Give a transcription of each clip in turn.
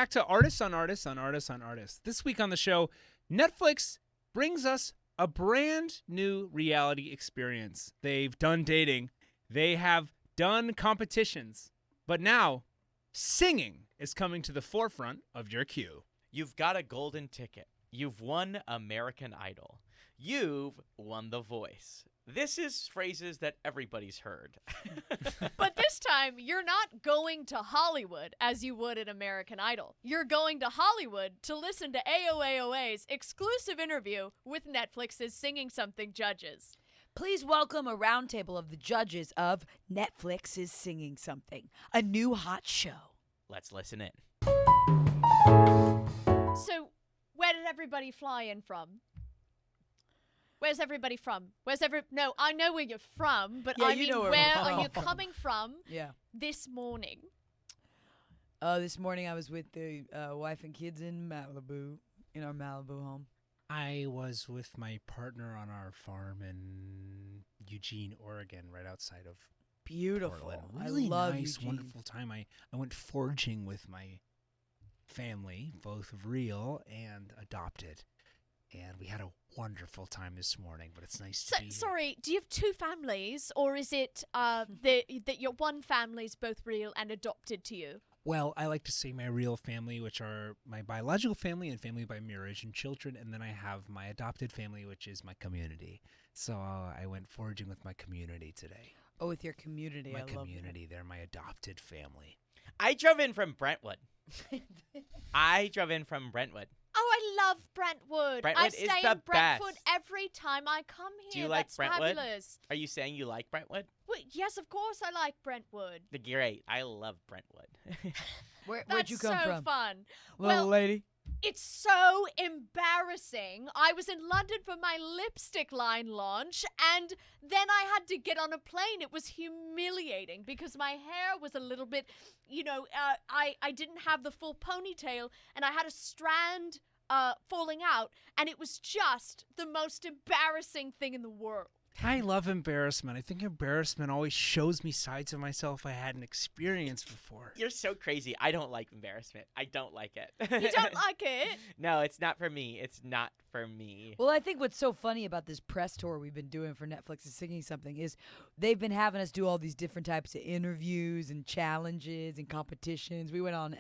back to Artists on Artists on Artists on Artists. This week on the show, Netflix brings us a brand new reality experience. They've done dating. They have done competitions. But now, singing is coming to the forefront of your queue. You've got a golden ticket. You've won American Idol. You've won The Voice. This is phrases that everybody's heard. But this time, you're not going to Hollywood as you would at American Idol. You're going to Hollywood to listen to AOAOA's exclusive interview with Netflix's Singing Something judges. Please welcome a roundtable of the judges of Netflix's Singing Something, a new hot show. Let's listen in. So, where did everybody fly in from? Where's everybody from? No, I know where you're from, but Yeah, I you mean, know where where we're are you from. coming from Yeah. this morning? This morning I was with the wife and kids in Malibu, in our Malibu home. I was with my partner on our farm in Eugene, Oregon, right outside of Beautiful. Portland. I Really love nice, Eugene. wonderful time. I went foraging with my family, both real and adopted. And we had a wonderful time this morning, but it's nice to be here. Sorry, do you have two families, or is it that your one family is both real and adopted to you? Well, I like to say my real family, which are my biological family and family by marriage and children, and then I have my adopted family, which is my community. So I went foraging with my community today. Oh, with your community. My I love community, they're my adopted family. I drove in from Brentwood. Oh, I love Brentwood. I Brentwood stay is the in Brentwood best. every time I come here. Do you like That's Brentwood? fabulous. Are you saying you like Brentwood? Well, yes, of course I like Brentwood. Great. I love Brentwood. Where'd That's you come so from? fun. Little Well, lady. It's so embarrassing. I was in London for my lipstick line launch, and then I had to get on a plane. It was humiliating because my hair was a little bit, I didn't have the full ponytail, and I had a strand falling out, and it was just the most embarrassing thing in the world. I love embarrassment. I think embarrassment always shows me sides of myself I hadn't experienced before. You're so crazy. I don't like embarrassment. I don't like it. You don't like it? No, it's not for me. It's not for me. Well, I think what's so funny about this press tour we've been doing for Netflix is Singing Something is they've been having us do all these different types of interviews and challenges and competitions. We went on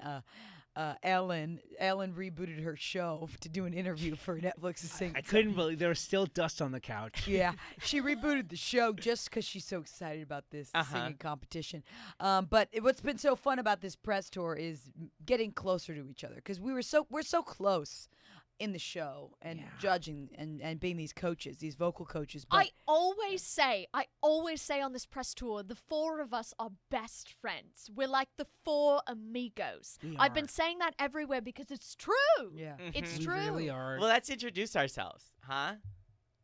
Ellen rebooted her show to do an interview for Netflix's Singing I couldn't believe there was still dust on the couch. Yeah, she rebooted the show just because she's so excited about this singing competition. But what's been so fun about this press tour is getting closer to each other because we're so close in the show and judging and being these coaches, these vocal coaches. But I always say on this press tour, the four of us are best friends. We're like the four amigos. I've been saying that everywhere because it's true. Yeah. It's We true. really are. Well, let's introduce ourselves, huh?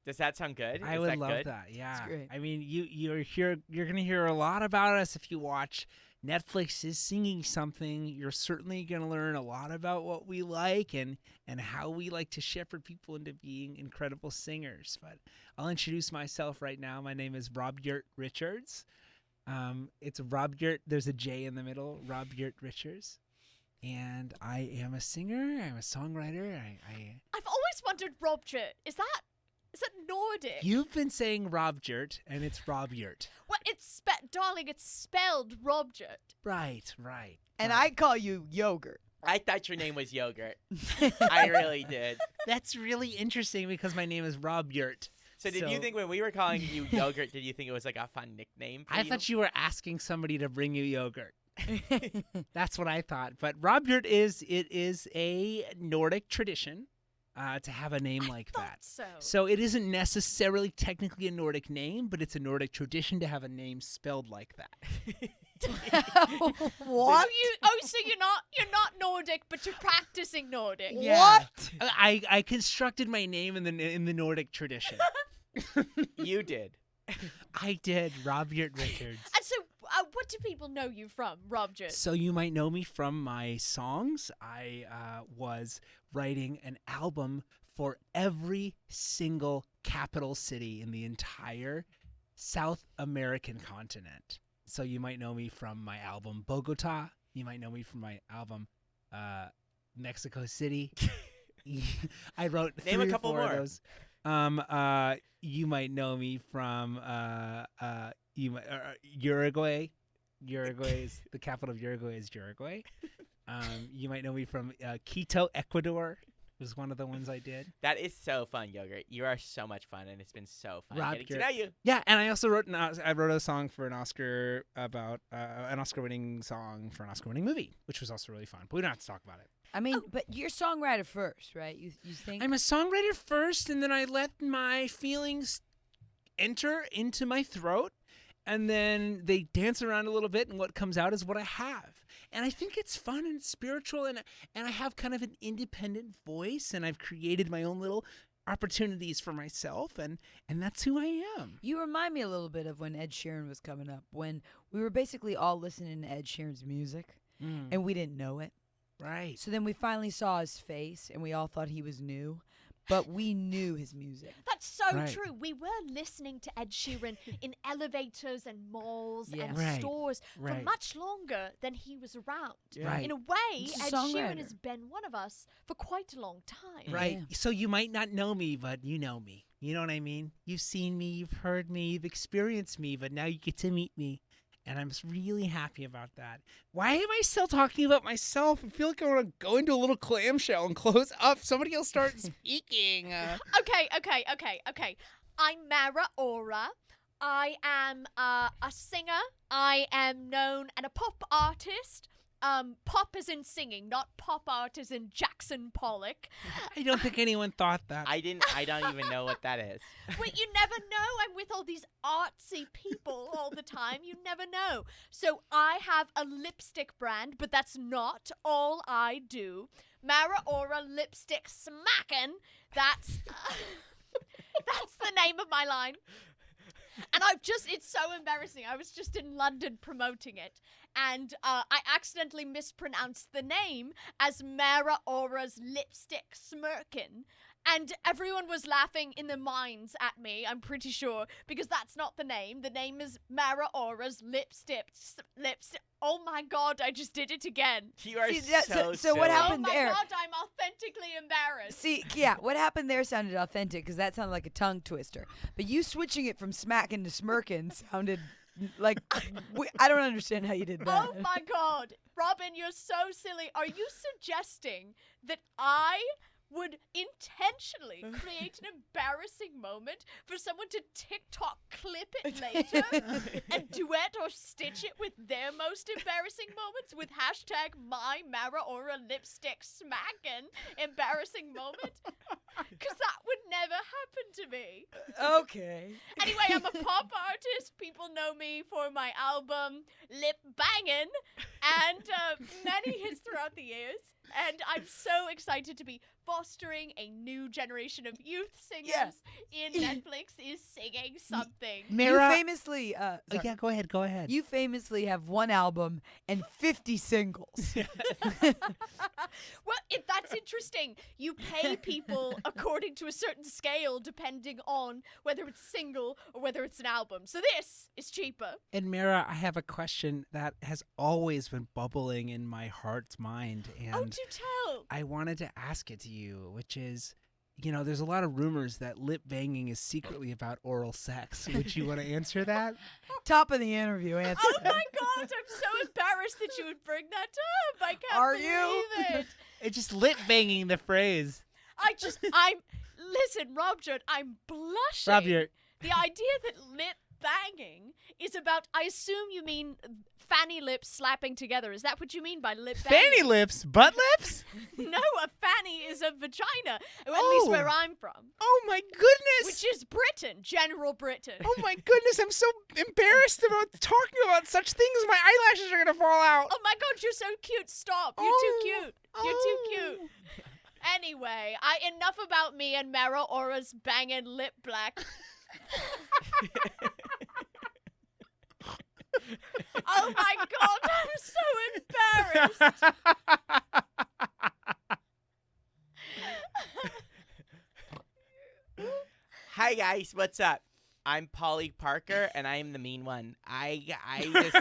Does that sound good? I Is would that love good? that. Yeah. That's great. I mean, you're going to hear a lot about us if you watch Netflix is Singing Something. You're certainly going to learn a lot about what we like and how we like to shepherd people into being incredible singers. But I'll introduce myself right now. My name is Rob Yurt Richards. It's Rob Yurt. There's a J in the middle. Rob Yurt Richards. And I am a singer. I'm a songwriter. I've always wondered, Rob Jurt, is that Nordic? You've been saying Rob Jurt, and it's Rob Yurt. Well, darling, it's spelled Rob Jurt. Right. and I call you Yogurt. I thought your name was Yogurt. I really did. That's really interesting because my name is Rob Yurt. So did you think when we were calling you Yogurt, did you think it was like a fun nickname for I thought you were asking somebody to bring you yogurt. That's what I thought. But Rob Yurt is a Nordic tradition to have a name like I that. thought so. So it isn't necessarily technically a Nordic name, but it's a Nordic tradition to have a name spelled like that. What? So you're not Nordic, but you're practicing Nordic. Yeah. I constructed my name in the Nordic tradition. You did. I did, Rob Yurt Richards. And so, what do people know you from, Rob Jurt? So you might know me from my songs. I was writing an album for every single capital city in the entire South American continent. So you might know me from my album Bogota. You might know me from my album Mexico City. I wrote Name a 3 or couple 4 of more. those. You might know me from Uruguay. Uruguay is the capital of Uruguay is Uruguay. You might know me from Quito, Ecuador. Was one of the ones I did. That is so fun, Yogurt. You are so much fun, and it's been so fun Rob, getting to you're- know you. Yeah, and I also wrote I wrote a song for an Oscar about an Oscar-winning song for an Oscar-winning movie, which was also really fun. But we don't have to talk about it. I mean, but you're songwriter first, right? You think? I'm a songwriter first, and then I let my feelings enter into my throat, and then they dance around a little bit, and what comes out is what I have. And I think it's fun and spiritual, and I have kind of an independent voice, and I've created my own little opportunities for myself, and that's who I am. You remind me a little bit of when Ed Sheeran was coming up, when we were basically all listening to Ed Sheeran's music, and we didn't know it. Right. So then we finally saw his face, and we all thought he was new, but we knew his music. That's so Right. true. We were listening to Ed Sheeran in elevators and malls Yeah. and Right. stores for Right. much longer than he was around. Right. In a way, He's a Ed Sheeran songwriter. has been one of us for quite a long time. Right. Yeah. So you might not know me, but you know me. You know what I mean? You've seen me, you've heard me, you've experienced me, but now you get to meet me. And I'm just really happy about that. Why am I still talking about myself? I feel like I want to go into a little clamshell and close up. Somebody else start speaking. Okay. I'm Mara Ora. I am a singer. I am known as a pop artist. Pop as in singing, not pop art as in Jackson Pollock. I don't think anyone thought that. I don't even know what that is. But you never know. I'm with all these artsy people all the time. You never know. So I have a lipstick brand, but that's not all I do. Mara Ora Lipstick Smackin'. That's the name of my line. And it's so embarrassing. I was just in London promoting it, and I accidentally mispronounced the name as Mara Ora's Lipstick Smirkin. And everyone was laughing in their minds at me, I'm pretty sure, because that's not the name. The name is Mara Ora's Lipstick. Oh my God, I just did it again. You are See, that- so so what silly. happened Oh my there? God, I'm authentically embarrassed. See, yeah, what happened there sounded authentic because that sounded like a tongue twister. But you switching it from smacking to smirking sounded like I don't understand how you did that. Oh my God. Robin, you're so silly. Are you suggesting that I would intentionally create an embarrassing moment for someone to TikTok clip it later and duet or stitch it with their most embarrassing moments with hashtag my Mara Ora lipstick smackin' embarrassing moment? Because that would never happen to me. Okay. Anyway, I'm a pop artist. People know me for my album Lip Bangin' and many hits throughout the years. And I'm so excited to be fostering a new generation of youth singers in Netflix is Singing Something. Mara, You famously yeah, go ahead. you famously have one album and 50 singles. Well, if that's interesting, you pay people according to a certain scale depending on whether it's single or whether it's an album. So this is cheaper. And Mara, I have a question that has always been bubbling in my heart's mind, and Oh, do tell. I wanted to ask it to you, which is, you know, there's a lot of rumors that lip banging is secretly about oral sex. Would you want to answer that? Top of the interview answer. Oh my God, I'm so embarrassed that you would bring that up. I can't Are believe you? it. It's just lip banging the phrase. Listen, Rob Judd, I'm blushing. Rob, you're The idea that lip banging is about, I assume you mean fanny lips slapping together. Is that what you mean by lip banging? fanny lips, butt lips? No, a fanny is a vagina, or at least where I'm from, Oh my goodness! which is Britain, general Britain. Oh my goodness, I'm so embarrassed about talking about such things. My eyelashes are gonna fall out. Oh my God, you're so cute. Stop. You're too cute. You're too cute. Anyway, enough about me and Mara Ora's banging lip black. Oh my God, I'm so embarrassed. Hi guys, what's up? I'm Polly Parker, and I am the mean one. I just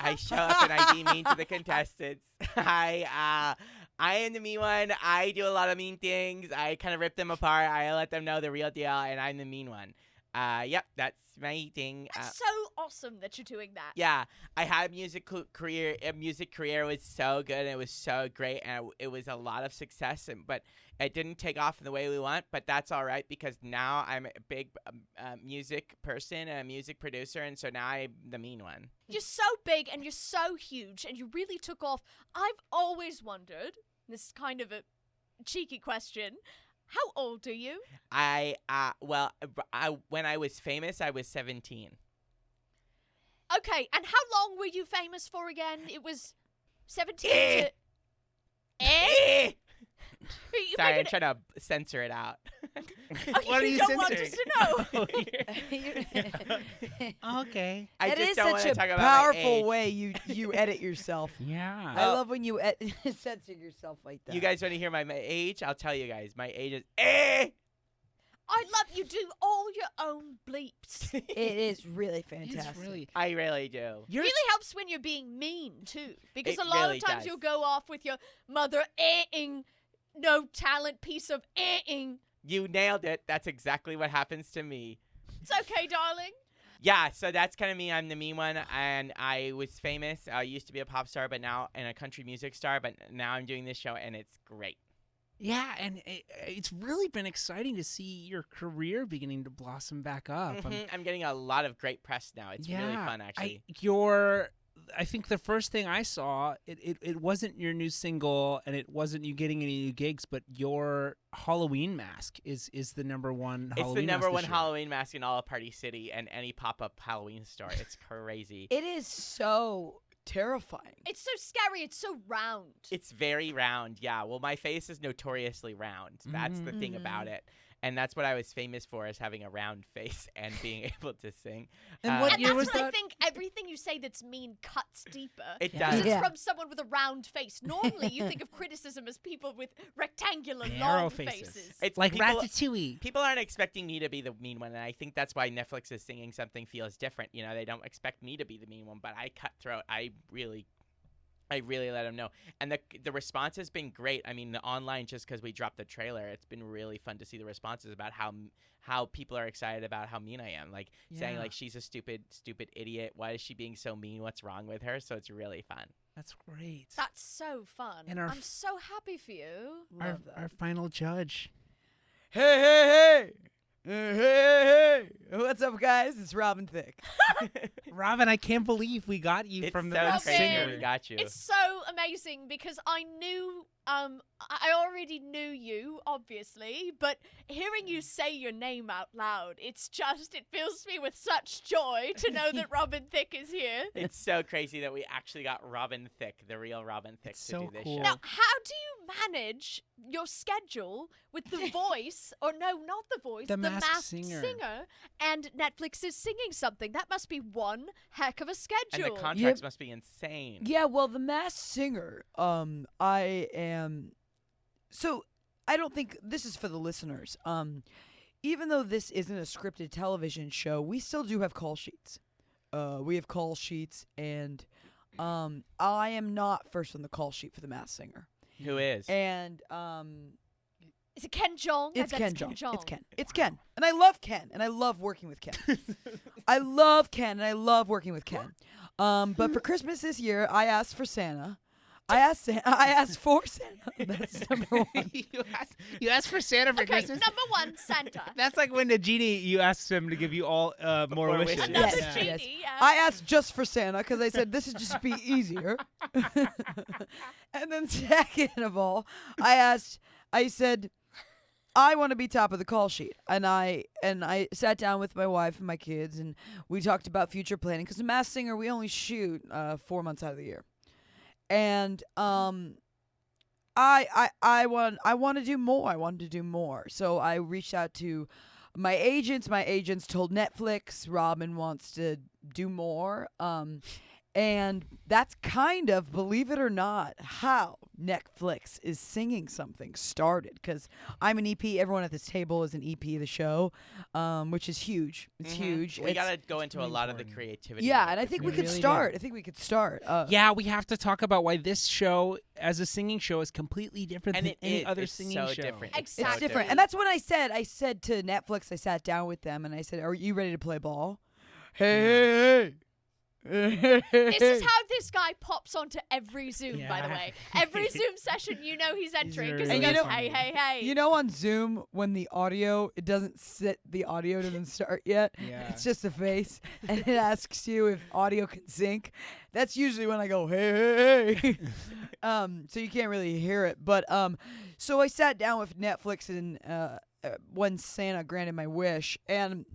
I show up and I be mean to the contestants. I am the mean one. I do a lot of mean things. I kind of rip them apart. I let them know the real deal, and I'm the mean one. Yep, that's my thing. That's so awesome that you're doing that. Yeah, I had a music career. A music career was so good, and it was so great, and it was a lot of success. But it didn't take off in the way we want. But that's all right because now I'm a big music person and a music producer, and so now I'm the mean one. You're so big and you're so huge and you really took off. I've always wondered, this is kind of a cheeky question, how old are you? When I was famous, I was 17. Okay, and how long were you famous for again? It was 17 to... Sorry, I'm trying to censor it out. What are you don't want us censoring? to know. Okay. I That just is don't want such to a talk about my powerful age. way you edit yourself. Yeah. I love when you censor yourself like that. You guys want to hear my age? I'll tell you guys. My age is I love you do all your own bleeps. It is really fantastic. It's really. I really do. You're Really helps when you're being mean too, because It a lot really of times does. you'll go off with your mother no talent piece of You nailed it. That's exactly what happens to me. It's okay, darling. Yeah, so that's kind of me. I'm the mean one, and I was famous. I used to be a pop star, but now and a country music star, but now I'm doing this show, and it's great. Yeah, and it's really been exciting to see your career beginning to blossom back up. I'm getting a lot of great press now. It's really fun, actually. I think the first thing I saw, it wasn't your new single, and it wasn't you getting any new gigs, but your Halloween mask is the number one. It's Halloween the number mask one this year. Halloween mask in all of Party City and any pop-up Halloween store. It's crazy. It is so terrifying. It's so scary. It's so round. It's very round, yeah. Well, my face is notoriously round. That's the thing about it. And that's what I was famous for, is having a round face and being able to sing. And what And year that's was what I that? think everything you say that's mean cuts deeper. It Yeah. does. It's Yeah. from someone with a round face. Normally, you think of criticism as people with rectangular, Narrow long faces. It's Like people, Ratatouille. people aren't expecting me to be the mean one, and I think that's why Netflix is singing something feels different. You know, they don't expect me to be the mean one, but I cut throat. I really let them know. And the response has been great. I mean, the online, just because we dropped the trailer, it's been really fun to see the responses about how people are excited about how mean I am. Like, saying, Yeah. like, she's a stupid idiot. Why is she being so mean? What's wrong with her? So it's really fun. That's great. That's so fun. And our I'm so happy for you. Our, our final judge. Hey! Hey! What's up, guys? It's Robin Thicke. Robin, I can't believe we got you It's from the so Masked crazy Robin. Singer. we got you. It's so amazing because I knew, I already knew you, obviously, but hearing you say your name out loud, it fills me with such joy to know that Robin Thicke is here. It's so crazy that we actually got Robin Thicke, the real Robin Thicke, It's to so do this cool. show. Now, how do you manage your schedule with the voice, or no, not the voice, The the Masked Masked Singer. and Netflix is singing something? That must be one heck of a schedule. And the contracts must be insane. Yeah, well, the Masked Singer, I am... So, I don't think... This is for the listeners. Even though this isn't a scripted television show, we still do have call sheets. We have call sheets, and I am not first on the call sheet for the Masked Singer. Who is? And Is it Ken Jeong? I it's bet Ken it's Ken Jeong. Jeong. It's Ken. It's Ken. And I love Ken, and I love working with Ken. I love Ken, and I love working with Ken. But for Christmas this year, I asked for Santa. I asked for Santa. That's number one. you asked for Santa for Okay, Christmas? number one, Santa. That's like when the genie, you asked him to give you all more More wishes. wishes. Another Yes, genie, yes. yeah. I asked just for Santa because I said this would just be easier. And then second of all, I said, I want to be top of the call sheet. And I sat down with my wife and my kids, and we talked about future planning, because the Masked Singer, we only shoot 4 months out of the year. And I want to do more. I wanted to do more. So I reached out to my agents. My agents told Netflix Robin wants to do more. And that's kind of, believe it or not, how Netflix is Singing Something started. Because I'm an EP. Everyone at this table is an EP of the show, which is huge. It's huge. We It's- got to go into a really lot of the important. creativity. Yeah, of it and I think we We could really start. do. I think we could start. Yeah, we have to talk about why this show, as a singing show, is completely different And than it any is. other It's singing so show. different. It's Exactly. different. And that's when I said to Netflix, I sat down with them and I said, "Are you ready to play ball?" Hey. This is how this guy pops onto every Zoom, by the Yeah. way. Every Zoom session, you know he's entering because he really goes, funny. hey. You know, on Zoom, when the audio doesn't start yet. Yeah. It's just a face, and it asks you if audio can sync. That's usually when I go, hey. So you can't really hear it. But so I sat down with Netflix and when Santa granted my wish, and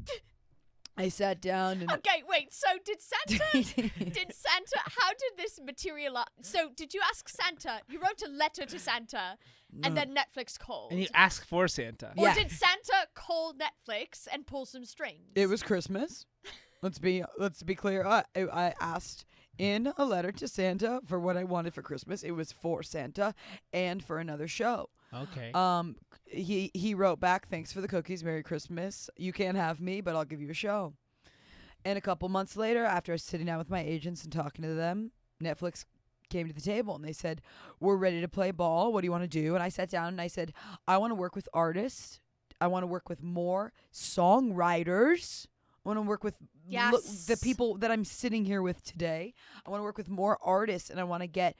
I sat down and Okay, wait. So did Santa? How did this materialize? So did you ask Santa? You wrote a letter to Santa, and then Netflix called. And you ask for Santa. Or Yeah. did Santa call Netflix and pull some strings? It was Christmas. Let's be clear. I asked in a letter to Santa for what I wanted for Christmas. It was for Santa and for another show. Okay. He wrote back, "Thanks for the cookies. Merry Christmas. You can't have me, but I'll give you a show." And a couple months later, after I was sitting down with my agents and talking to them, Netflix came to the table and they said, "We're ready to play ball. What do you want to do?" And I sat down and I said, "I want to work with artists. I want to work with more songwriters. I want to work with Yes. the people that I'm sitting here with today. I want to work with more artists, and I want to get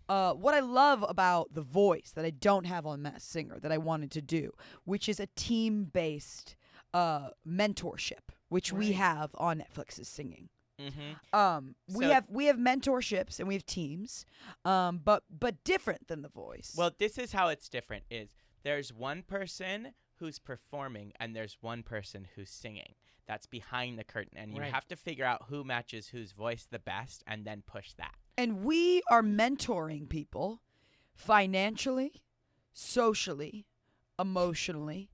what I love about The Voice that I don't have on Masked Singer that I wanted to do, which is a team-based mentorship, which we Right. have on Netflix's Singing. Mm-hmm. We So- have mentorships and we have teams, but different than The Voice. Well, this is how it's different. Is there's one person who's performing and there's one person who's singing. That's behind the curtain, and you Right. have to figure out who matches whose voice the best, and then push that. And we are mentoring people financially, socially, emotionally,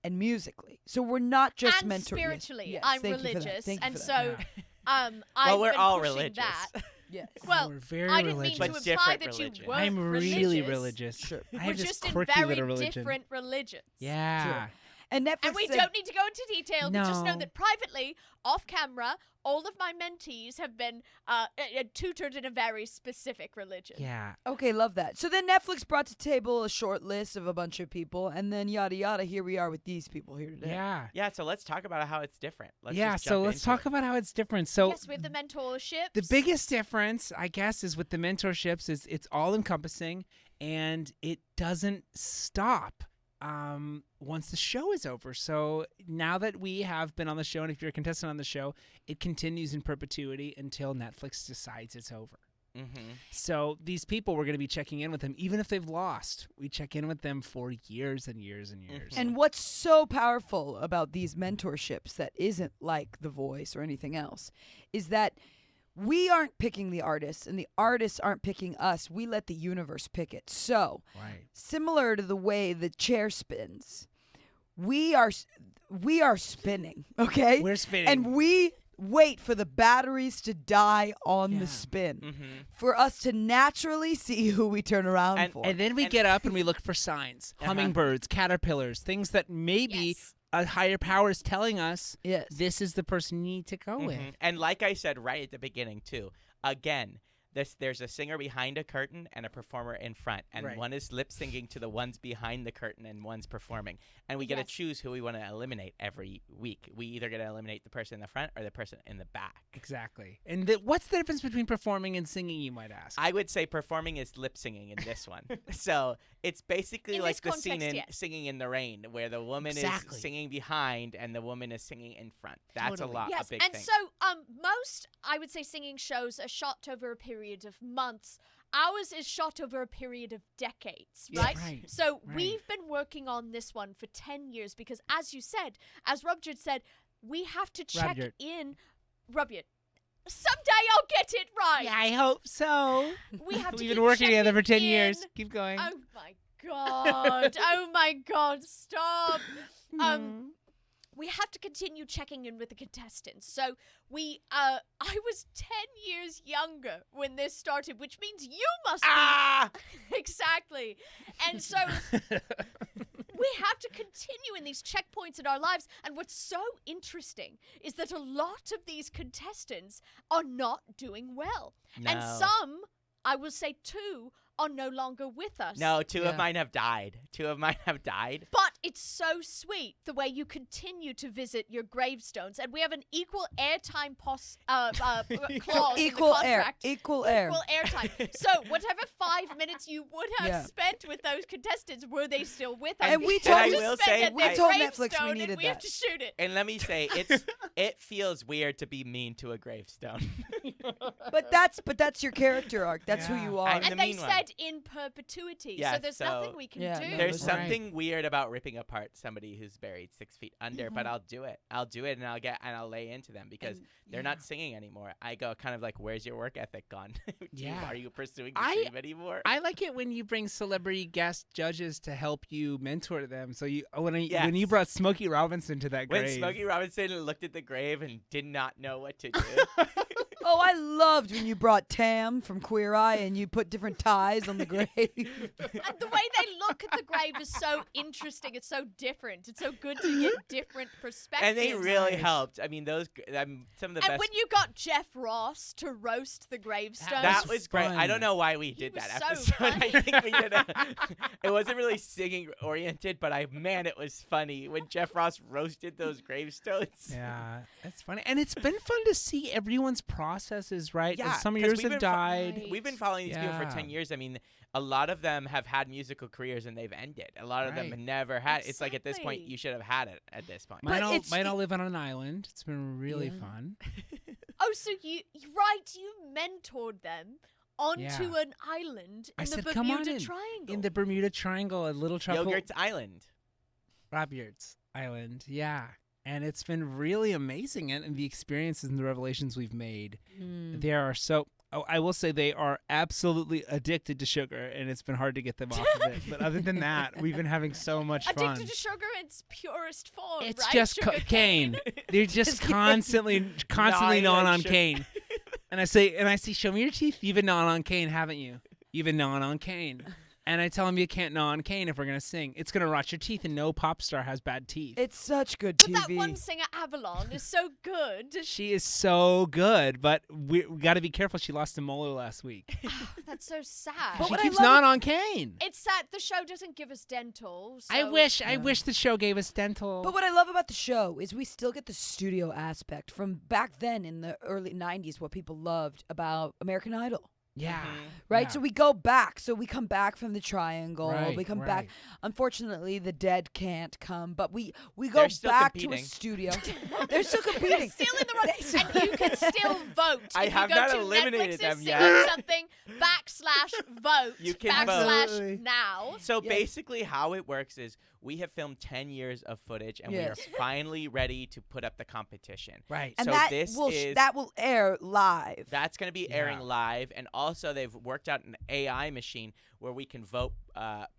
and musically. So we're not just and mentoring. spiritually. Yes, I'm thank you for that. religious, Thank you and for so that. I've we're been all pushing religious. that. Yes. Well, we're very I didn't religious. mean to But imply different that religion. you weren't I'm really religious. religious. Sure. I We're have this just in quirky very little religion. different religions. Yeah. And Netflix And we said, don't need to go into detail, but just know No. that privately, off camera, all of my mentees have been tutored in a very specific religion. Yeah. okay, love that. So then Netflix brought to table a short list of a bunch of people, and then yada yada. Here we are with these people here today. Yeah. Yeah, so let's talk about how it's different. Let's Yeah, just so jump let's into talk it. about how it's different. So Yes, we have the mentorships. the biggest difference, I guess, is with the mentorships is it's all encompassing and it doesn't stop once the show is over. So now that we have been on the show, and if you're a contestant on the show, it continues in perpetuity until Netflix decides it's over. Mm-hmm. So these people, we're going to be checking in with them, even if they've lost. We check in with them for years and years and years. And what's so powerful about these mentorships that isn't like The Voice or anything else is that we aren't picking the artists and the artists aren't picking us. We let the universe pick it. So, Right. similar to the way the chair spins, we are spinning, okay? We're spinning. And we wait for the batteries to die on Yeah. the spin Mm-hmm. for us to naturally see who we turn around And- for. And then we get up and we look for signs. Uh-huh. Hummingbirds, caterpillars, things that maybe Yes. a higher power is telling us yes. this is the person you need to go with. And like I said right at the beginning too, again, there's a singer behind a curtain and a performer in front, and Right. one is lip syncing to the ones behind the curtain and one's performing, and we get to Yes. choose who we want to eliminate every week. We either get to eliminate the person in the front or the person in the back. Exactly. And what's the difference between performing and singing, you might ask? I would say performing is lip singing in this one. So it's basically In like this the scene context, in yes. Singing in the Rain, where the woman Exactly. is singing behind and the woman is singing in front. That's Totally. a lot, Yes, a big and thing. so most, I would say, singing shows are shot over a period of months. Ours is shot over a period of decades, Yeah, right? right, So right. we've been working on this one for 10 years because, as you said, as Robjert said, we have to check Robjert. in. Robjert, someday I'll get it right. yeah, I hope so. We have to We've keep been working together for 10 checking years. in. Keep going. Oh my god! Oh my god! Stop. we have to continue checking in with the contestants. So I was 10 years younger when this started, which means you must be. Exactly. And so we have to continue in these checkpoints in our lives. And what's so interesting is that a lot of these contestants are not doing well. No. And some, I will say 2, are no longer with us. No, 2 of mine have died. 2 of mine have died. But it's so sweet the way you continue to visit your gravestones, and we have an equal airtime clause Equal in the air. contract. Equal air. Equal airtime. So whatever 5 minutes you would have spent with those contestants, were they still with us? And we You told- have And I to will spend say- at we their told Netflix we gravestone, needed and we have that. to shoot it. And let me say, it feels weird to be mean to a gravestone. But that's your character arc. That's who Yeah. you are. I'm the And they mean one. said in perpetuity, Yeah, so there's so- nothing we can Yeah, do. no, There's Right. something weird about ripping apart somebody who's buried 6 feet under, but I'll do it. I'll do it, and I'll lay into them because they're not singing anymore. I go kind of like, "Where's your work ethic gone? Yeah. Are you pursuing the I- dream anymore?" I like it when you bring celebrity guest judges to help you mentor them. So when you Yes. brought Smokey Robinson to that When grave. Smokey Robinson looked at the grave and did not know what to do. Oh, I loved when you brought Tam from Queer Eye and you put different ties on the grave. And the way they look at the grave is so interesting. It's so different. It's so good to get different perspectives. And they really Nice. helped. I mean, some of the And best. when you got Jeff Ross to roast the gravestone, That was was great. I fun. don't know why we did was that so episode. funny. I think we did it wasn't really singing oriented, but man, it was funny when Jeff Ross roasted those gravestones. Yeah, that's funny. And it's been fun to see everyone's processes, right? Yeah, Some 'cause years we've have been died. Right. We've been following these people for Yeah. 10 years. I mean, a lot of them have had musical careers and they've ended. A lot of them Right. never had. It's like at this point, Exactly. you should have had it at this point. Mine all, it's- mine all live on an island. It's been really Yeah. fun. oh, so you mentored them onto Yeah. an island I in the said, "Come on Bermuda in." Triangle. In the Bermuda Triangle, a little trouble. Yogurt's Island. Robert's Island, yeah. And it's been really amazing. And the experiences and the revelations we've made, they are so. Oh, I will say they are absolutely addicted to sugar, and it's been hard to get them off of it. But other than that, we've been having so much fun. Addicted to sugar in its purest form, It's right? just Sugar cane. They're just Just constantly Gnawing gnawing on on sugar. cane. And I say, show me your teeth. You've been gnawing on cane, haven't you? You've been gnawing on cane. And I tell him you can't gnaw on cane if we're gonna sing. It's gonna rot your teeth, and no pop star has bad teeth. It's such good But TV. that one singer, Avalon, is so good. She is so good, but we got to be careful. She lost a molar last week. That's so sad. But She what I keeps love gnawing on cane. It's sad the show doesn't give us dental. So I wish the show gave us dental. But what I love about the show is we still get the studio aspect from back then in the early 90s, what people loved about American Idol. yeah, Right? Yeah. So we go back. So we come back from the triangle. Right, we come right. back. Unfortunately, the dead can't come, but we go They're still back to a competing. studio. They're still You're competing. still in the wrong. And you can still vote. I if have you go not to eliminated Netflix's them singing yet. something /vote You can vote. Absolutely. /now. So Yes. basically, how it works is we have filmed 10 years of footage, and Yes. we are finally ready to put up the competition. right. And So that this will is- that will air live. That's going to be airing Yeah. live, and also they've worked out an AI machine where we can vote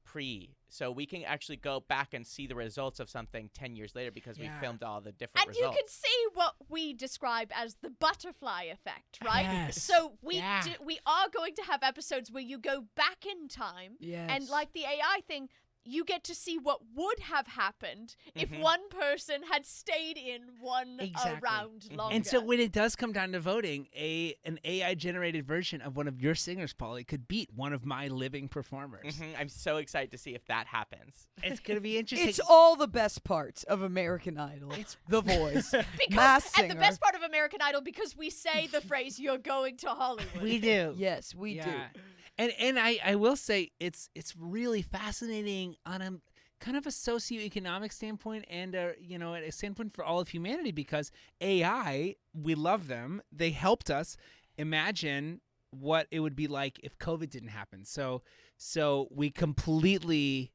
pre. So we can actually go back and see the results of something 10 years later because we Yeah. filmed all the different And you results. can see what we describe as the butterfly effect, right? Yes. So we Yeah. we are going to have episodes where you go back in time, Yes. and like the AI thing, you get to see what would have happened if Mhm. one person had stayed in one Exactly. round longer. And so when it does come down to voting, an AI generated version of one of your singers, Polly, could beat one of my living performers. I'm so excited to see if that happens. It's gonna be interesting. It's all the best parts of American Idol. It's the voice. because, Mass and the Singer. best part of American Idol, because we say the phrase "you're going to Hollywood." we do. Yes, we Yeah. do. And I will say it's really fascinating on a kind of a socioeconomic standpoint and a standpoint for all of humanity, because AI, we love them. They helped us imagine what it would be like if COVID didn't happen. So we completely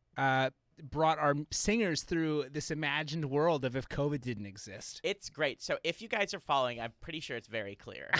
brought our singers through this imagined world of if COVID didn't exist. It's great. So if you guys are following, I'm pretty sure it's very clear.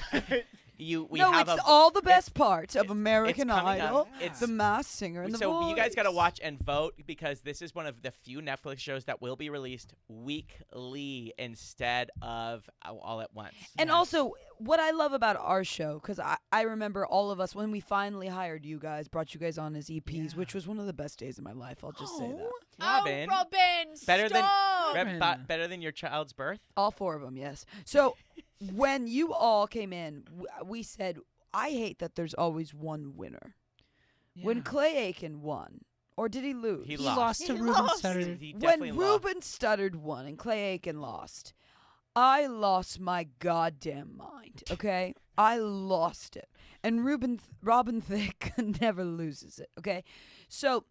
It's all the best parts of American coming up. Idol, It's- The Masked Singer, and The So Voice. you guys got to watch and vote because this is one of the few Netflix shows that will be released weekly instead of all at once. And also, what I love about our show, because I remember all of us, when we finally hired you guys, brought you guys on as EPs, which was one of the best days of my life, I'll just say that. Robin. Oh, Robin, Better than stop. better than your child's birth. All 4 of them, yes. So when you all came in, we said, I hate that there's always one winner. When Clay Aiken won, or did he lose? He He lost. lost to He Ruben lost. Sutter. He definitely When lost. Ruben Studdard won and Clay Aiken lost, I lost my goddamn mind, okay? I lost it. And Robin Thicke never loses it, okay? So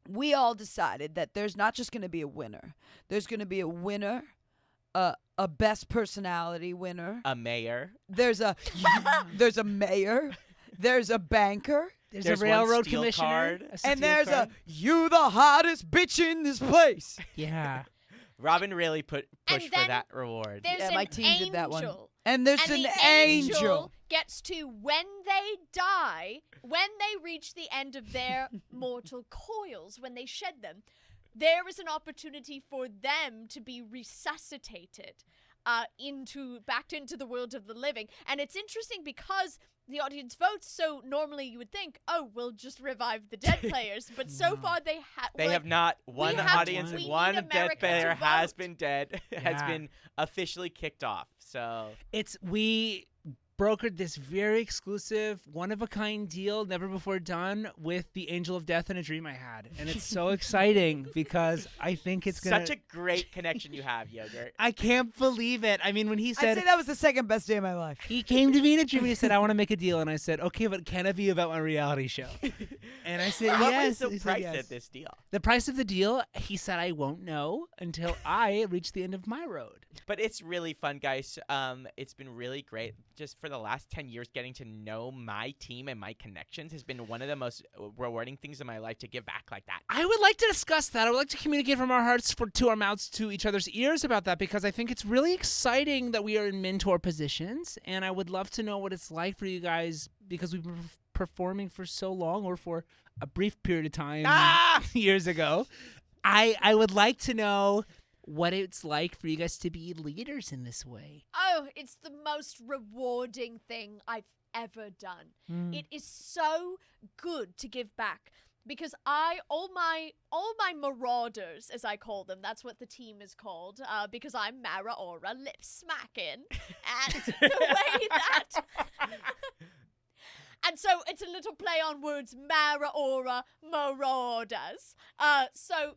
we all decided that there's not just going to be a winner. There's going to be a winner, a best personality winner. A mayor. There's a mayor. There's a banker. There's There's a one railroad steel commissioner. card. a And steel there's card. you the hottest bitch in this place. Yeah. Robin really pushed And for then that reward. There's Yeah, an my team angel. did that one. And there's And an the angel. gets to, when they die, when they reach the end of their mortal coils, when they shed them, there is an opportunity for them to be resuscitated back into the world of the living. And it's interesting because the audience votes, so normally you would think, oh, we'll just revive the dead players. But so far they Have not. One have audience, to- we one need dead America player to has vote. been dead, has Yeah. been officially kicked off. So We brokered this very exclusive, one-of-a-kind deal, never before done, with the Angel of Death in a dream I had. And it's so exciting because I think it's going to... such a great connection you have, Yogurt. I can't believe it. I mean, when he I'd said... say that was the second best day of my life. He came to me in a dream and he said, I want to make a deal. And I said, okay, but can it be about my reality show? And I said, What yes. was He the said price yes. of this deal? The price of the deal, he said, I won't know until I reach the end of my road. But it's really fun, guys. It's been really great. Just for the last 10 years, getting to know my team and my connections has been one of the most rewarding things in my life to give back like that. I would like to discuss that. I would like to communicate from our hearts to our mouths to each other's ears about that because I think it's really exciting that we are in mentor positions. And I would love to know what it's like for you guys because we've been performing for so long or for a brief period of time years ago. I would like to know what it's like for you guys to be leaders in this way. Oh, it's the most rewarding thing I've ever done. It is so good to give back because all my marauders, as I call them, that's what the team is called, because I'm Mara Aura lip smacking, and the way that. And so it's a little play on words, Mara Aura marauders. So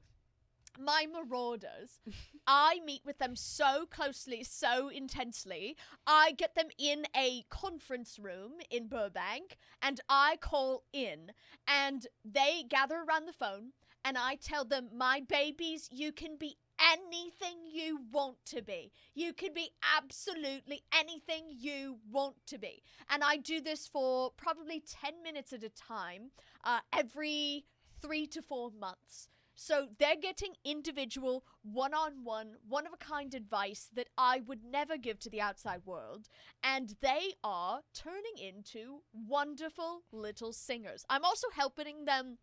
my marauders, I meet with them so closely, so intensely. I get them in a conference room in Burbank, and I call in, and they gather around the phone, and I tell them, my babies, you can be anything you want to be. You can be absolutely anything you want to be. And I do this for probably 10 minutes at a time, every 3 to 4 months. So they're getting individual, one-on-one, one-of-a-kind advice that I would never give to the outside world. And they are turning into wonderful little singers. I'm also helping them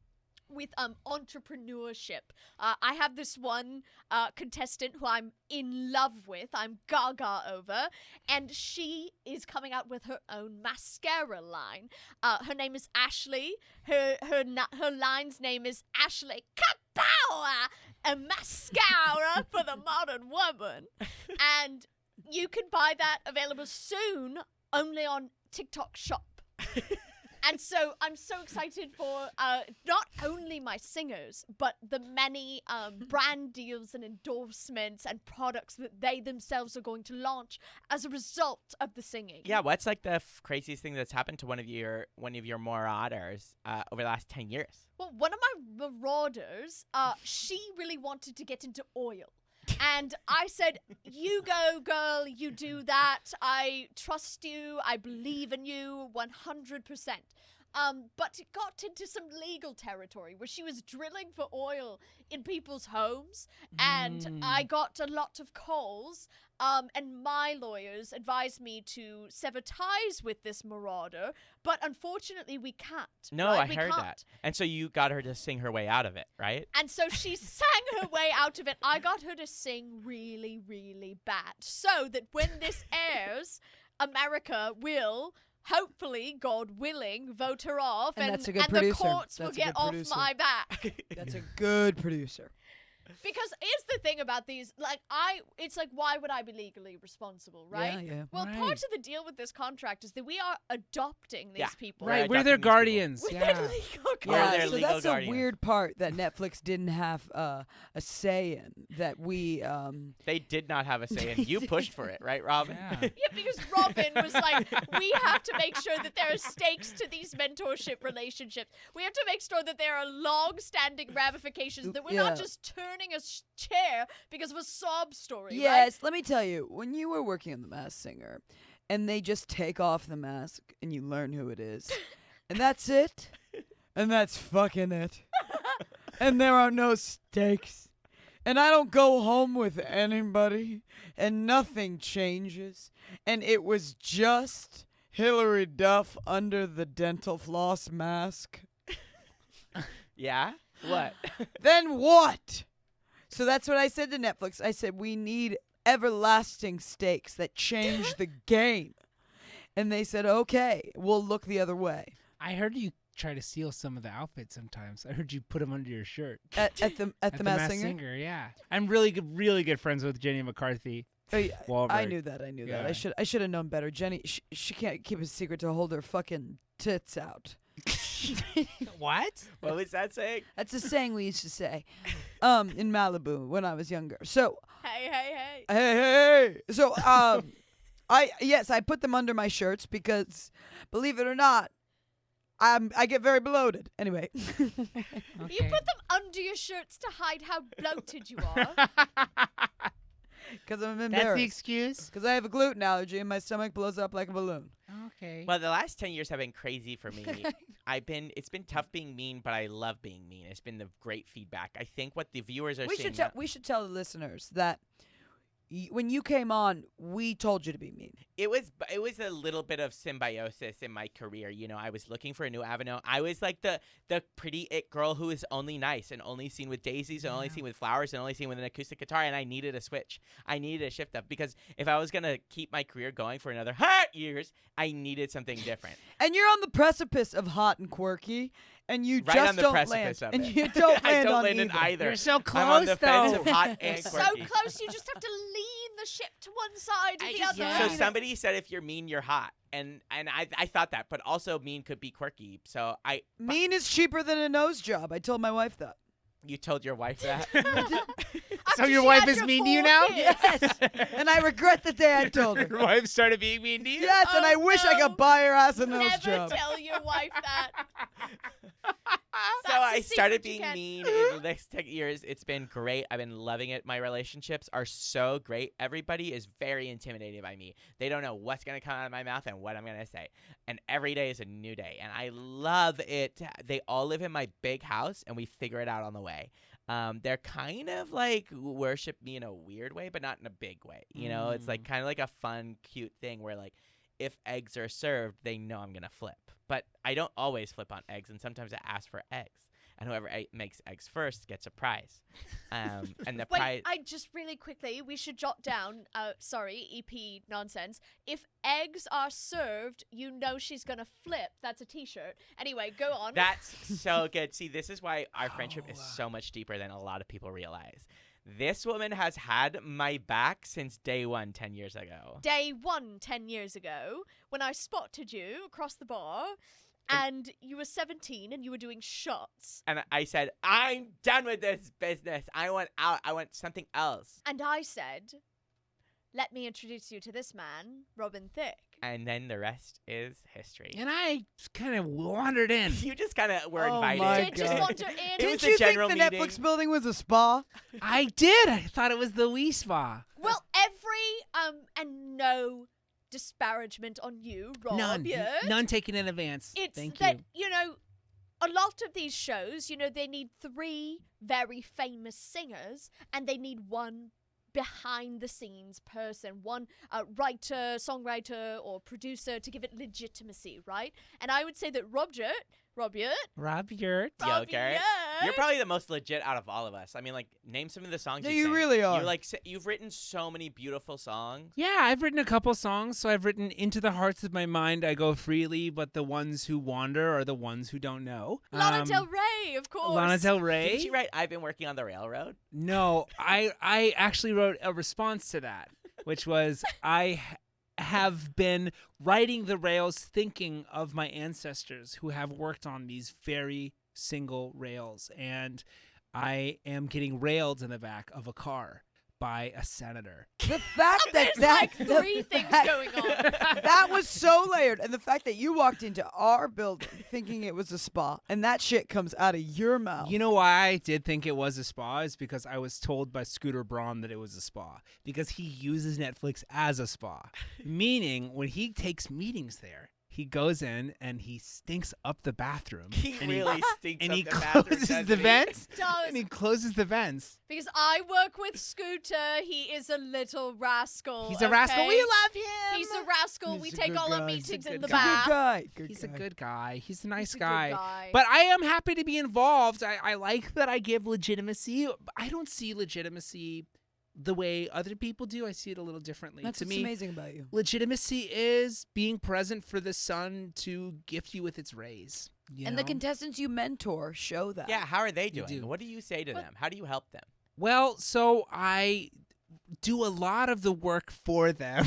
with entrepreneurship. I have this one contestant who I'm in love with. I'm gaga over. And she is coming out with her own mascara line. Her name is Ashley. Her line's name is Ashley Kapow! A mascara for the modern woman. And you can buy that available soon only on TikTok Shop. And so I'm so excited for not only my singers, but the many brand deals and endorsements and products that they themselves are going to launch as a result of the singing. Yeah, what's like the craziest thing that's happened to one of your marauders over the last 10 years? Well, one of my marauders, she really wanted to get into oil. And I said, you go, girl, you do that. I trust you. I believe in you 100%. But it got into some legal territory where she was drilling for oil in people's homes, and I got a lot of calls. And my lawyers advised me to sever ties with this marauder, but unfortunately we can't. No, right? I We heard can't. that. And so you got her to sing her way out of it, right? And so she sang her way out of it. I got her to sing really, really bad, so that when this airs, America will, hopefully, God willing, vote her off, And and, that's a good the producer. courts will That's a get good off producer. my back. That's a good producer. Because here's the thing about these, it's like, why would I be legally responsible, right? Yeah, yeah. Well, Right. part of the deal with this contract is that we are adopting these Yeah. people. We're Right, we're their adopting these people. guardians. We're Yeah. their legal We're guardians. their Yeah, so legal that's guardians. a weird part that Netflix didn't have a say in. That we They did not have a say in. You pushed for it, right, Robin? Yeah. Yeah, because Robin was like, we have to make sure that there are stakes to these mentorship relationships. We have to make sure that there are long-standing ramifications, that we're not Yeah. just turning a chair because of a sob story, right? Yes, let me tell you, when you were working on The Masked Singer, and they just take off the mask and you learn who it is, and that's it, and that's fucking it, and there are no stakes, and I don't go home with anybody, and nothing changes, and it was just Hillary Duff under the dental floss mask. Yeah? What? Then what? So that's what I said to Netflix. I said, we need everlasting stakes that change the game. And they said, okay, we'll look the other way. I heard you try to steal some of the outfits sometimes. I heard you put them under your shirt. At the Masked Singer? Yeah. I'm really good friends with Jenny McCarthy. Oh, yeah, Wahlberg. I knew that. Yeah. I should have known better. Jenny, she can't keep a secret to hold her fucking tits out. What? What was that saying? That's a saying we used to say in Malibu when I was younger. So, Hey, hey, hey. hey. So, I put them under my shirts because, believe it or not, I get very bloated. Anyway. You put them under your shirts to hide how bloated you are. Because I'm That's the embarrassed. excuse? Because I have a gluten allergy and my stomach blows up like a balloon. Okay. Well, the last 10 years have been crazy for me. It's been tough being mean, but I love being mean. It's been the great feedback. I think what the viewers are seeing now- We should tell the listeners that when you came on, we told you to be mean. it was a little bit of symbiosis in my career. You know, I was looking for a new avenue. I was like the pretty it girl who is only nice and only seen with daisies and only seen with flowers and only seen with an acoustic guitar, and I needed a switch. I needed a shift up because if I was gonna keep my career going for another 100 years, I needed something different. And you're on the precipice of hot and quirky, and you Right just on the don't precipice land. of And it. you don't I land don't on land in either. either. You're so close, I'm on the fence though. of hot and So quirky. close, you just have to lean the ship to one side or the other. yeah. So somebody said if you're mean, you're hot, and I thought that, but also mean could be quirky. So Mean is cheaper than a nose job. I told my wife that. you told your wife that. So After your she wife had is your mean to you 4 now? kids. Yes. And I regret the day I told her. Your wife started being mean to you? Yes, and Oh, I wish I no. could buy her ass a nose Never job. tell your wife that. So That's a I started secret you being can't- mean in the next 10 years. It's been great. I've been loving it. My relationships are so great. Everybody is very intimidated by me. They don't know what's going to come out of my mouth and what I'm going to say. And every day is a new day. And I love it. They all live in my big house, and we figure it out on the way. They're kind of like worship me in a weird way, but not in a big way. You know, it's like kind of like a fun, cute thing where like if eggs are served, they know I'm going to flip. But I don't always flip on eggs, and sometimes I ask for eggs. And whoever makes eggs first gets a prize. And the prize... Wait, I just really quickly, we should jot down, EP nonsense. If eggs are served, you know she's going to flip. That's a t-shirt. Anyway, go on. That's so good. See, this is why our friendship is so much deeper than a lot of people realize. This woman has had my back since day one 10 years ago. Day 1, 10 years ago, when I spotted you across the bar, and you were 17 and you were doing shots. And I said, I'm done with this business. I want out. I want something else. And I said, let me introduce you to this man, Robin Thicke. And then the rest is history. And I kind of wandered in. You just kind of were Oh invited. my Did just God. wander in. It Didn't was a you think general the meeting. Netflix building was a spa? I did. I thought it was the Wii Spa. Well, every, and no disparagement on you, Rob. None taken in advance. It's Thank that, you. A lot of these shows, they need 3 very famous singers, and they need one behind-the-scenes person, one writer, songwriter, or producer to give it legitimacy, right? And I would say that Rob Yurt. You're probably the most legit out of all of us. I mean, like, name some of the songs you sing. really are. You've written so many beautiful songs. Yeah, I've written a couple songs. So I've written Into the Hearts of My Mind, I Go Freely, but the ones who wander are the ones who don't know. Lana Del Rey, of course. Lana Del Rey. Didn't you write I've Been Working on the Railroad? No, I actually wrote a response to that, which was I have been riding the rails thinking of my ancestors who have worked on these very single rails, and I am getting railed in the back of a car by a senator. The fact that There's like 3 things going on. That was so layered, and the fact that you walked into our building thinking it was a spa, and that shit comes out of your mouth. You know why I did think it was a spa is because I was told by Scooter Braun that it was a spa, because he uses Netflix as a spa, meaning when he takes meetings there, he goes in and he stinks up the bathroom. He really stinks and up he the bathroom. closes doesn't the he? vents. Does. And he closes the vents. Because I work with Scooter. He is a little rascal. He's a rascal. okay? We love him. He's a rascal. He's We a take good all our guy. meetings in the He's a good back. He's a good guy. He's a nice He's a good guy. guy. But I am happy to be involved. I like that I give legitimacy. I don't see legitimacy the way other people do. I see it a little differently. That's to what's me, amazing about you. legitimacy is being present for the sun to gift you with its rays. And the contestants you mentor show that. Yeah, how are they You doing? do. What do you say to them? How do you help them? Well, so I do a lot of the work for them.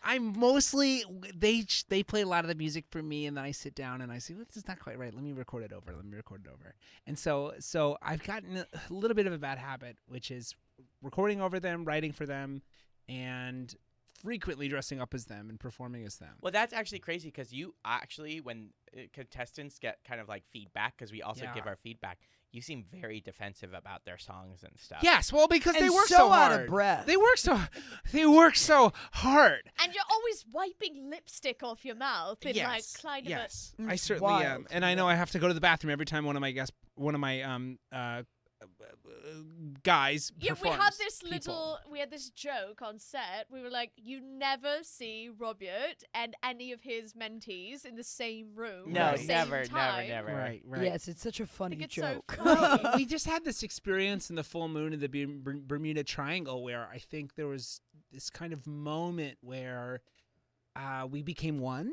I'm mostly they play a lot of the music for me, and then I sit down and I say, well, this is not quite right. Let me record it over. And so I've gotten a little bit of a bad habit, which is recording over them, writing for them, and frequently dressing up as them and performing as them. Well, that's actually crazy because you actually, when contestants get kind of like feedback, because we also give our feedback, you seem very defensive about their songs and stuff. Yes, well, because And they work so so out hard. of breath. They work so hard. And you're always wiping lipstick off your mouth in like kind of a... Yes, I It's certainly am, wild. and I know I have to go to the bathroom every time one of my guys Yeah, performs. we had this joke on set. We were like, you never see Robert and any of his mentees in the same room. No, at the same never. Right. I Yes, it's such a funny think it's so joke. funny. We just had this experience in the full moon of the Bermuda Triangle where I think there was this kind of moment where we became one.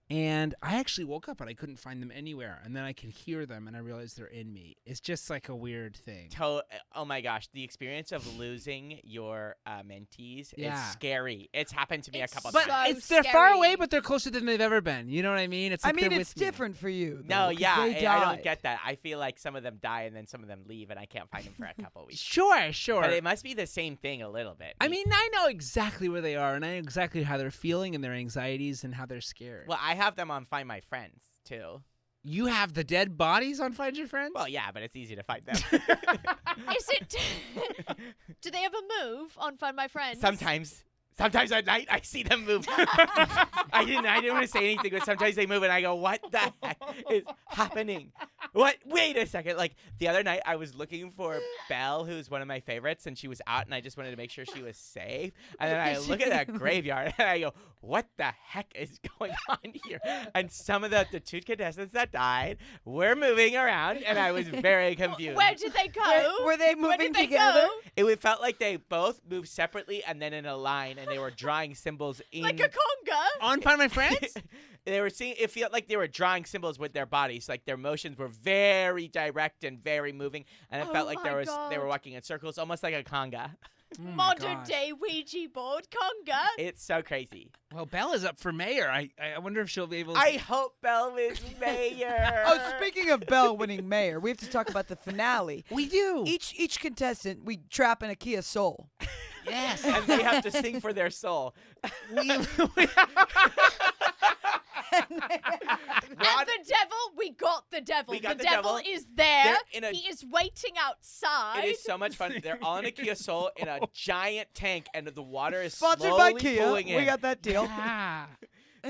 And I actually woke up and I couldn't find them anywhere. And then I can hear them and I realized they're in me. It's just like a weird thing. Oh my gosh, the experience of losing your mentees Yeah. is scary. It's happened to me a couple But times. So they're far scary. away, but they're closer than they've ever been. You know what I mean? It's like they're it's with me. different for you. No, though, 'cause yeah, they I died. don't get that. I feel like some of them die and then some of them leave, and I can't find them for a couple weeks. Sure. But it must be the same thing a little bit. I mean, I know exactly where they are, and I know exactly how they're feeling and their anxieties and how they're scared. Well, I have them on Find My Friends too. You have the dead bodies on Find Your Friends? Well, yeah, but it's easy to find them. Is it... Do they ever move on Find My Friends? Sometimes at night I see them move. I didn't want to say anything, but sometimes they move and I go, what the heck is happening? What? Wait a second. Like the other night I was looking for Belle, who's one of my favorites, and she was out and I just wanted to make sure she was safe. And then I look at that graveyard and I go, what the heck is going on here? And some of the 2 contestants that died were moving around and I was very confused. Where did they go? Were they Where moving did they together? go? It felt like they both moved separately and then in a line, and they were drawing symbols in. Like a conga? On Find My Friends? They were seeing. It felt like they were drawing symbols with their bodies. Like their motions were very direct and very moving, and it Oh felt like my they were God. walking in circles, almost like a conga. Oh my Modern gosh. day Ouija board conga. It's so crazy. Well, Bella's up for mayor. I wonder if she'll be able to... I hope Belle wins mayor. Oh, speaking of Belle winning mayor, we have to talk about the finale. We do. Each contestant, we trap in a Kia Soul. Yes. And they have to sing for their soul. And the devil, we got the devil. We got the the devil devil. is there. They're in a- He is waiting outside. It is so much fun. They're all in a Kia Soul in a giant tank, and the water is Sponsored slowly by Kia. pulling in. We got that deal. Yeah.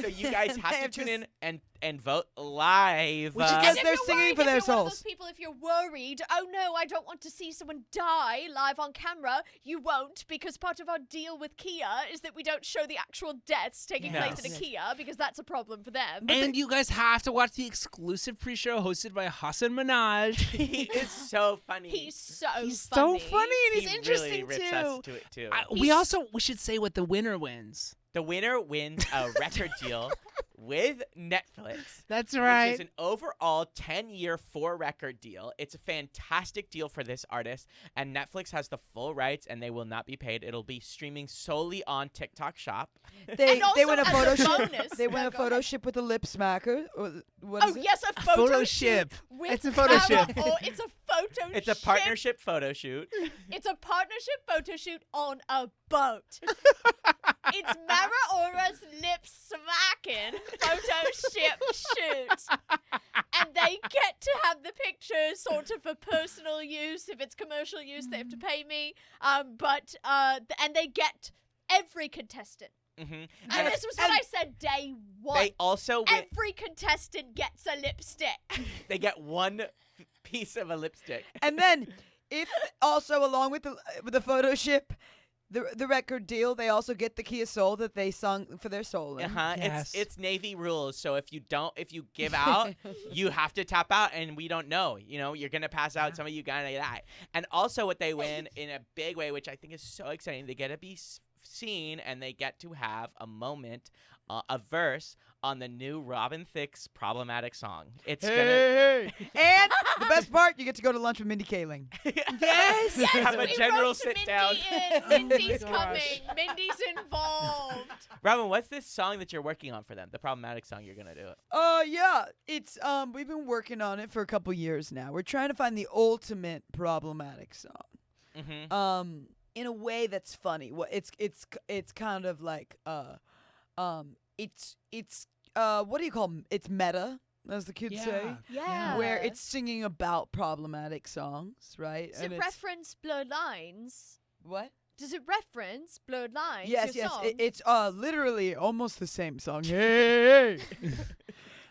So you guys have They to have tune just- in and vote live. Which is And Yes, if they're you're singing worried, for if their you're one of those souls. people, if you're worried, oh no, I don't want to see someone die live on camera, you won't, because part of our deal with Kia is that we don't show the actual deaths taking place at a Yes. Kia, because that's a problem for them. And you guys have to watch the exclusive pre-show hosted by Hassan Minaj. He is so funny. He's so He's funny. so funny and he's He interesting really rips too. us to it too. We should say what the winner wins. The winner wins a record deal with Netflix. That's Which right. is an overall 10-year 4-record deal. It's a fantastic deal for this artist, and Netflix has the full rights, and they will not be paid. It'll be streaming solely on TikTok Shop. They And also win a as a photo ship. bonus- They win No, a go photo ahead. ship with a lip smacker. Or what Oh is it? yes, a A photo, photo shoot ship. with It's a photo Mara, ship. or it's a photo. It's a ship. partnership photo shoot. It's a partnership photo shoot on a boat. It's Mara Ora's lip smacking photo ship shoot. And they get to have the pictures sort of for personal use. If it's commercial use, they have to pay me. And they get every contestant. Mm-hmm. And this was what I said day one. They also win. Every contestant gets a lipstick. They get one piece of a lipstick. And then, if also along with the photo ship, the record deal, they also get the Kia Soul that they sung for their soul in. Uh-huh. Yes. It's Navy rules. So if you give out, you have to tap out, and we don't know. You know, you're gonna pass out. Some of you gonna die. And also, what they win in a big way, which I think is so exciting, they get to be seen, and they get to have a moment, a verse on the new Robin Thicke's Problematic song. It's Hey, hey. And the best part, you get to go to lunch with Mindy Kaling. Yes. Yes, Have a we general wrote to sit Mindy down. Mindy's Oh my gosh. coming. Mindy's involved. Robin, what's this song that you're working on for them? The Problematic song you're gonna do it. Yeah, it's we've been working on it for a couple years now. We're trying to find the ultimate problematic song. Mm-hmm. In a way that's funny. What it's kind of like it's what do you call it's meta, as the kids say. Yeah. Where it's singing about problematic songs, right? Does And it it's- reference Blurred Lines? what? Does it reference Blurred Lines? Yes, your yes. song? It's literally almost the same song. Hey,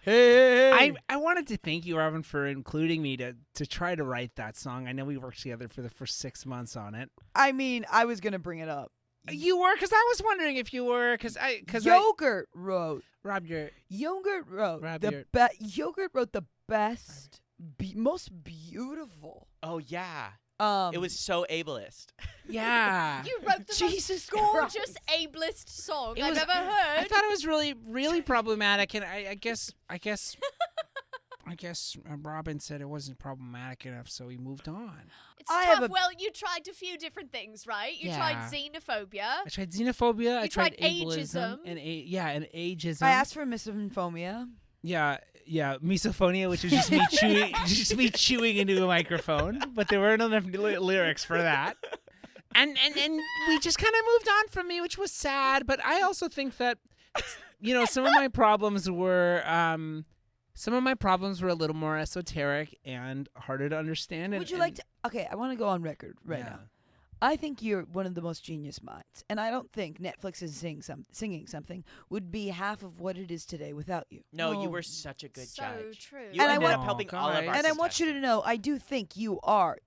hey, hey. I wanted to thank you, Robin, for including me to try to write that song. I know we worked together for the first 6 months on it. I mean, I was gonna bring it up. You were, because I was wondering if you were, because Yogurt wrote. Rob, you're Yogurt wrote Rob, Yogurt wrote the best, most beautiful. Oh yeah. It It was so ableist. yeah. You wrote the Jesus most gorgeous Christ. ableist song It I've was- ever heard. I thought it was really, really problematic, and I guess Robin said it wasn't problematic enough, so we moved on. It's I have tough. a- Well, you tried a few different things, right? You tried Yeah. xenophobia. I tried xenophobia. I You tried tried ableism, ageism. and and ageism. I asked for misinphobia. Yeah, misophonia, which is just me chewing into a microphone, but there weren't enough lyrics for that. And we just kind of moved on from me, which was sad. But I also think that, some of my problems were a little more esoteric and harder to understand. Would you like to? Okay, I want to go on record right now. I think you're one of the most genius minds, and I don't think Netflix is singing something would be half of what it is today without you. No, you Oh. were such a good So judge. true. You And I ended want- up helping all of guys. our And I want you to contestants. know, I do think you are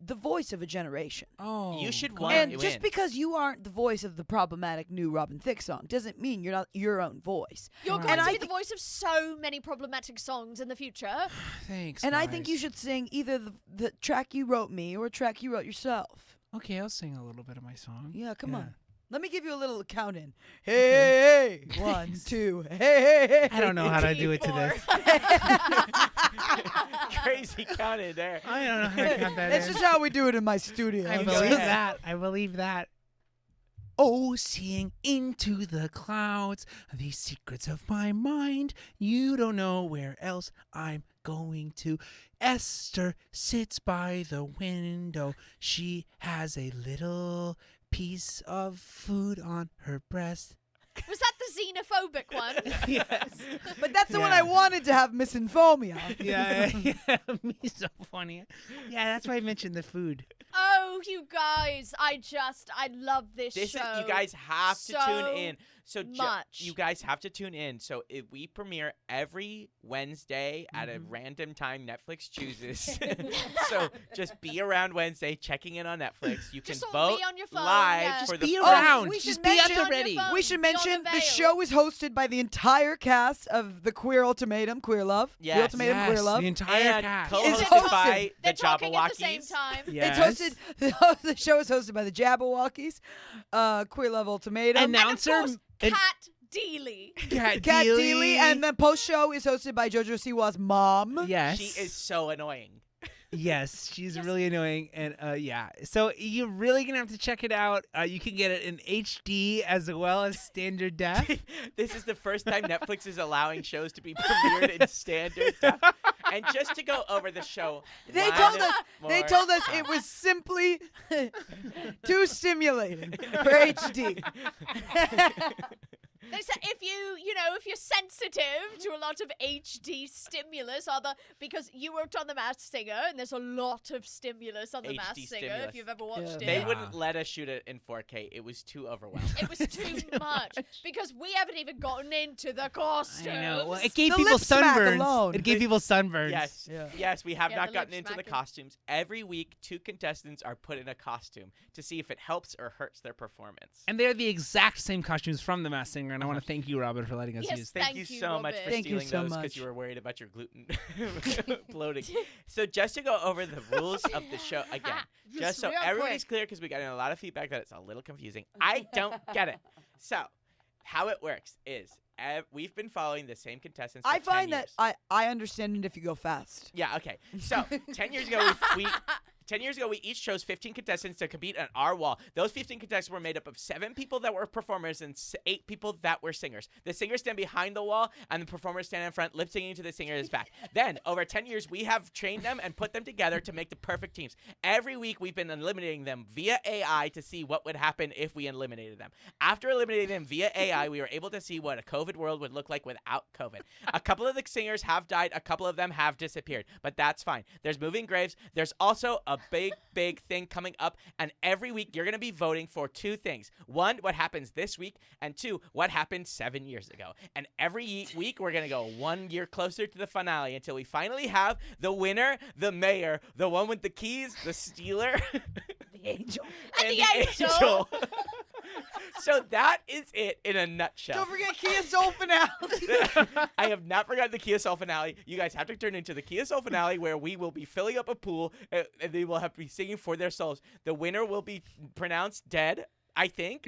the voice of a generation. Oh, You should God. want And you just win. because you aren't the voice of the problematic new Robin Thicke song doesn't mean you're not your own voice. You're And going to I be the thi- voice of so many problematic songs in the future. Thanks. And I think you guys. should sing either the track you wrote me or a track you wrote yourself. Okay, I'll sing a little bit of my song. Yeah, come Yeah. on. Let me give you a little count in. Hey, hey, 1, 2, hey, hey, hey. I don't know how to do it to Four. this. Crazy counted there. I don't know how to count that That's in. just how we do it in my studio. I Go believe ahead. that. I believe that. Oh, seeing into the clouds, these secrets of my mind. You don't know where else I'm going to. Esther sits by the window. She has a little piece of food on her breast. Was that the xenophobic one. Yes. But that's the one I wanted to have misinformia. Yeah, he's so funny. Yeah, that's why I mentioned the food. Oh, you guys, I love this show. You guys have to tune in. So much. You guys have to tune in. So we premiere every Wednesday at a random time Netflix chooses. So just be around Wednesday, checking in on Netflix. You can Just vote be on your phone, live yeah. for Just the be first- around. we Just should be at mention the on your ready. phone. We should Be on mention a the veil. show is hosted by the entire cast of the Queer Ultimatum, Queer Love. Yes. The Ultimatum, Yes, Queer Love. the entire and cast. It's co-hosted hosted. by They're the talking at the same Jabberwockies. time. Yes. It's hosted. The show is hosted by the Jabberwockies, Queer Love Ultimatum, Announcer And of course, and- Kat Deely. Kat Kat Deely. Deely, and the post show is hosted by JoJo Siwa's mom. Yes. She is so annoying. Yes, she's Yes. really annoying, and yeah. So you're really gonna have to check it out. You can get it in HD as well as standard def. This is the first time Netflix is allowing shows to be premiered in standard def. And just to go over the show, They told us it was simply too stimulating for HD. They said if you're sensitive to a lot of HD stimulus, because you worked on The Masked Singer, and there's a lot of stimulus on The HD Masked Singer. stimulus. If you've ever watched Yeah. it, They Yeah. wouldn't let us shoot it in 4K. It was too overwhelming. it was too much because we haven't even gotten into the costumes. I know. Well, it gave The people lip smack sunburns. alone. It gave people sunburns. Yes, Yeah. yes, we have Yeah, not the gotten lip into the smacking. costumes. Every week, 2 contestants are put in a costume to see if it helps or hurts their performance. And they're the exact same costumes from The Masked Singer, and I want to thank you, Robin, for letting us Yes, use them. Thank Thank you you, so much Robin. for Thank you stealing so those much. because you were worried about your gluten bloating. So just to go over the rules of the show again, just so real everybody's clear, because we got in a lot of feedback that it's a little confusing. I don't get it. So how it works is we've been following the same contestants for I 10 find years. that I understand it if you go fast. Yeah, okay. So 10 years ago, we 10 years ago, we each chose 15 contestants to compete on our wall. Those 15 contestants were made up of 7 people that were performers and 8 people that were singers. The singers stand behind the wall, and the performers stand in front, lip-syncing to the singer's back. Then, over 10 years, we have trained them and put them together to make the perfect teams. Every week, we've been eliminating them via AI to see what would happen if we eliminated them. After eliminating them via AI, we were able to see what a COVID world would look like without COVID. A couple of the singers have died. A couple of them have disappeared, but that's fine. There's moving graves. There's also a big thing coming up, and every week you're going to be voting for 2 things. 1, what happens this week, and 2, what happened 7 years ago. And every week we're going to go 1 year closer to the finale until we finally have the winner, the mayor, the one with the keys, the stealer, The angel. And the angel. So that is it in a nutshell. Don't forget Kia Soul finale. I have not forgotten the Kia Soul finale. You guys have to turn into the Kia Soul finale where we will be filling up a pool and they will have to be singing for their souls. The winner will be pronounced dead, I think.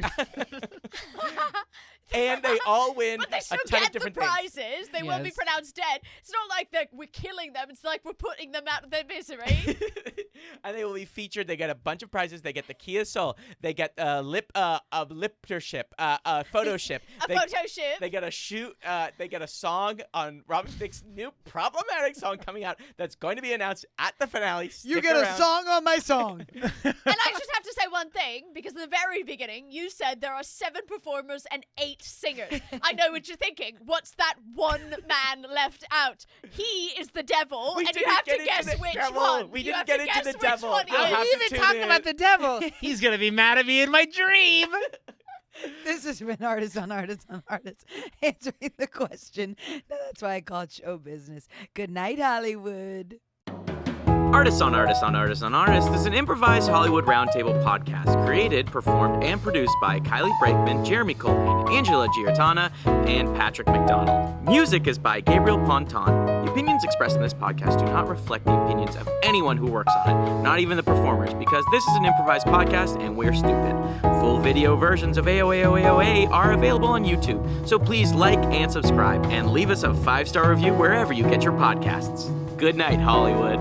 And they all win But they a still ton of get the different things. prizes. They won't be Yes. pronounced dead. It's not like that we're killing them. It's like we're putting them out of their misery. And they will be featured. They get a bunch of prizes. They get the Kia Soul. They get a liptership, a photoship. A photo shoot. They get a shoot. They get a song on Robin Thicke's new problematic song coming out that's going to be announced at the finale. You Stick get around. a song on my song. And I just have to say one thing, because in the very beginning, you said there are 7 performers and 8 singers. I know what you're thinking. What's that one man left out? He is the devil, We and you didn't have get to into guess the which devil. one. We You didn't have get to into guess the which devil. one You'll he have is. to Even tune talking in. about the devil. He's gonna be mad at me in my dream. This has been Artist on Artist on Artist answering the question. That's why I call it show business. Good night, Hollywood. Artists on Artists on Artists on Artists is an improvised Hollywood roundtable podcast created, performed, and produced by Kylie Brakeman, Jeremy Colleen, Angela Giartana, and Patrick McDonald. Music is by Gabriel Ponton. The opinions expressed in this podcast do not reflect the opinions of anyone who works on it, not even the performers, because this is an improvised podcast and we're stupid. Full video versions of AOA are available on YouTube, so please like and subscribe, and leave us a 5-star review wherever you get your podcasts. Good night, Hollywood.